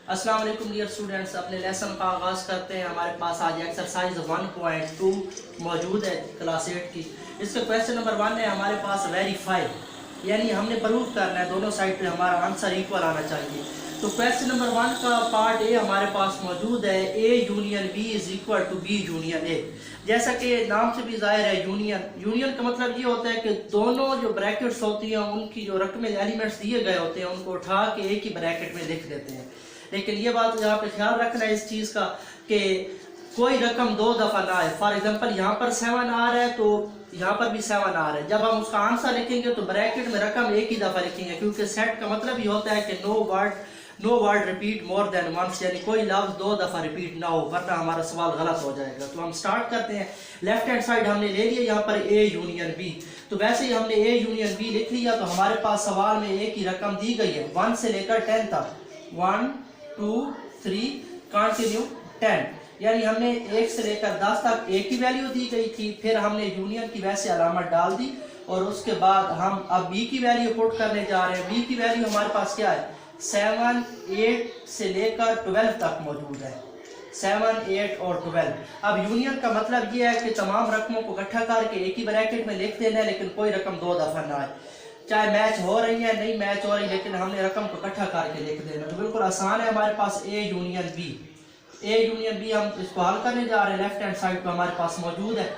अस्सलाम वालेकुम dear students, अपने लेसन का आगाज़ करते हैं। हमारे पास आज एक्सरसाइज 1.2 मौजूद है क्लास 8 की। इसका क्वेश्चन नंबर 1 है हमारे पास वेरीफाई, यानी हमने प्रूव करना है दोनों साइड पे हमारा आंसर इक्वल आना चाहिए। तो क्वेश्चन नंबर 1 का पार्ट ए हमारे पास मौजूद है, A union B is equal to B union A. जैसा कि नाम से भी जाहिर है, यूनियन का मतलब ये होता है कि दोनों जो ब्रैकेट्स होती हैं उनकी जो रकम एलिमेंट्स दिए गए होते हैं उनको उठा के एक ही ब्रैकेट में लिख देते हैं। लेकिन ये बात यहाँ पे ख्याल रखना है इस चीज़ का कि कोई रकम दो दफ़ा ना आए। फॉर एग्जांपल यहाँ पर 7 आ रहा है तो यहाँ पर भी 7 आ रहा है। जब हम उसका आंसर लिखेंगे तो ब्रैकेट में रकम एक ही दफ़ा लिखेंगे, क्योंकि सेट का मतलब ये होता है कि no word repeat more than once, यानी कोई लफ्ज़ दो दफ़ा रिपीट ना हो, वरना हमारा सवाल गलत हो जाएगा। तो हम स्टार्ट करते हैं। लेफ्ट हैंड साइड हमने ले लिया यहाँ पर ए यूनियन बी, तो वैसे ही हमने ए यूनियन बी लिख लिया। तो हमारे पास सवाल में ए की रकम दी गई है 1 से लेकर 10 तक, 1 2 3 कंटिन्यू 10, यानी हमने 1 से लेकर 10 तक ए की वैल्यू दी गई थी। फिर हमने यूनियन की वैसे अलामत डाल दी और उसके बाद हम अब बी की वैल्यू पुट करने जा रहे हैं। बी की वैल्यू हमारे पास क्या है, 7 8 से लेकर 12 तक मौजूद है, 7 8 और 12। अब यूनियन का मतलब ये है कि तमाम रकमों को इकट्ठा करके एक ही ब्रैकेट में लिख देना है, लेकिन कोई रकम दो दफ़ा ना आए, चाहे मैच हो रही है नहीं मैच हो रही, लेकिन हमने रकम को इकट्ठा करके लिख देना। तो बिल्कुल आसान है। हमारे पास ए यूनियन बी हम इसको हल करने जा रहे हैं। लेफ्ट हैंड साइड पे हमारे पास मौजूद है,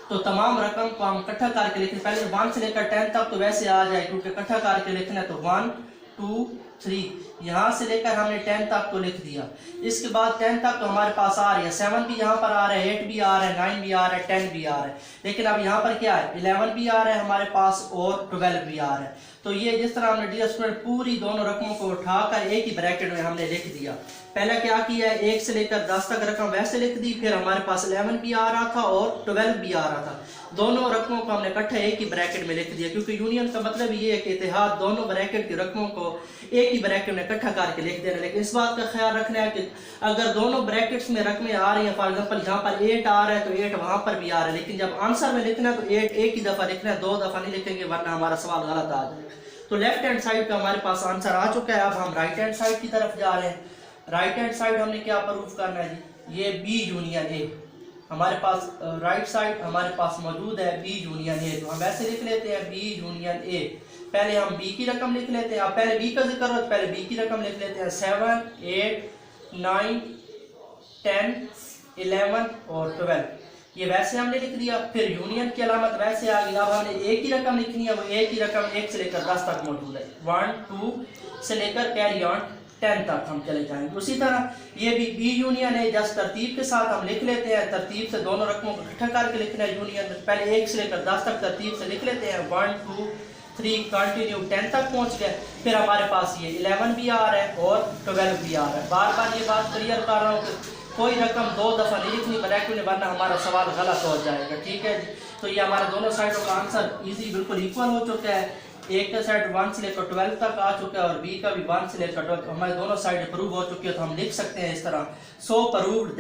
तो तमाम रकम को हम इकट्ठा करके लिखें। पहले 1 से लेकर 10 तक तो वैसे आ जाए, क्योंकि इकट्ठा करके लिखना है। तो 1 2 3 यहाँ से लेकर हमने 10 तक तो लिख दिया। इसके बाद 10 तक तो हमारे पास आ रही है, 7 भी यहाँ पर आ रहा है, 8 भी आ रहा है, 9 भी आ रहा है, 10 भी आ रहा है। लेकिन अब यहाँ पर क्या है, 11 भी आ रहा है हमारे पास और 12 भी आ रहा है। तो ये जिस तरह हमने डियर स्टूडेंट पूरी दोनों रकमों को उठाकर एक ही ब्रैकेट में हमने लिख दिया। पहले क्या किया है, 1 से लेकर 10 तक रकम वैसे लिख दी, फिर हमारे पास 11 भी आ रहा था और 12 भी आ रहा था। दोनों रकमों को हमने इकट्ठे एक ही ब्रैकेट में लिख दिया, क्योंकि यूनियन का मतलब ये है कि इत्तेहाद दोनों ब्रैकेट की रकमों को एक ही ब्रैकेट में इकट्ठा करके लिख देना। लेकिन इस बात का ख्याल रखना है कि अगर दोनों ब्रैकेट्स में रकमें आ रही हैं, फॉर एग्जांपल यहाँ पर 8 आ रहा है तो 8 वहां पर भी आ रहा है, लेकिन जब आंसर में लिखना है तो 8 एक ही दफा लिखना है, दो दफा नहीं लिखेंगे, वरना हमारा सवाल गलत आ जाएगा। तो लेफ्ट हैंड साइड का हमारे पास आंसर आ चुका है। अब हम राइट हैंड साइड की तरफ जा रहे हैं। राइट हैंड साइड हमने क्या प्रूफ करना है जी, ये बी यूनियन ए हमारे पास राइट साइड हमारे पास मौजूद है, बी यूनियन ए। तो हम ऐसे लिख लेते हैं बी यूनियन ए। पहले हम बी की रकम लिख लेते हैं। अब पहले बी का जिक्र हो तो पहले बी की रकम लिख लेते हैं, 7 8 9 10 11 और 12, ये वैसे हमने लिख दिया। फिर यूनियन की अलामत वैसे आ गई। अब हमने ए की रकम लिखनी है, वो ए की रकम 1 से लेकर 10 तक मौजूद है, 1 2 से लेकर कैरी ऑन 10 तक हम चले जाएंगे। उसी तरह ये भी बी यूनियन है, जस्ट तरतीब के साथ हम लिख लेते हैं। तरतीब से दोनों रकमों को इकट्ठा करके लिखना है यूनियन। पहले 1 से लेकर 10 तक तरतीब से लिख लेते हैं, 1 2 3 कंटिन्यू 10 तक पहुंच गए। फिर हमारे पास ये 11 भी आ रहा है और 12 भी आ रहा है। बार बार ये बात क्लियर कर रहा हूँ कि कोई रकम दो दफा नहीं लिखनी ब्रैकेट में, वरना हमारा सवाल गलत हो जाएगा। ठीक है जी। तो ये हमारे दोनों साइडों का आंसर इजी बिल्कुल इक्वल हो चुका है। एक का साइड 1 से लेकर 12 तक आ चुका है और बी का भी 1 से लेकर 12, हमारे दोनों साइड प्रूव हो चुकी है। तो हम लिख सकते हैं इस तरह, सो प्रूव्ड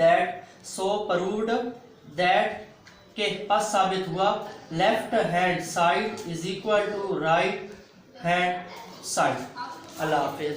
दैट के पास साबित हुआ left hand side is equal to right hand side. अल्लाह हाफिज।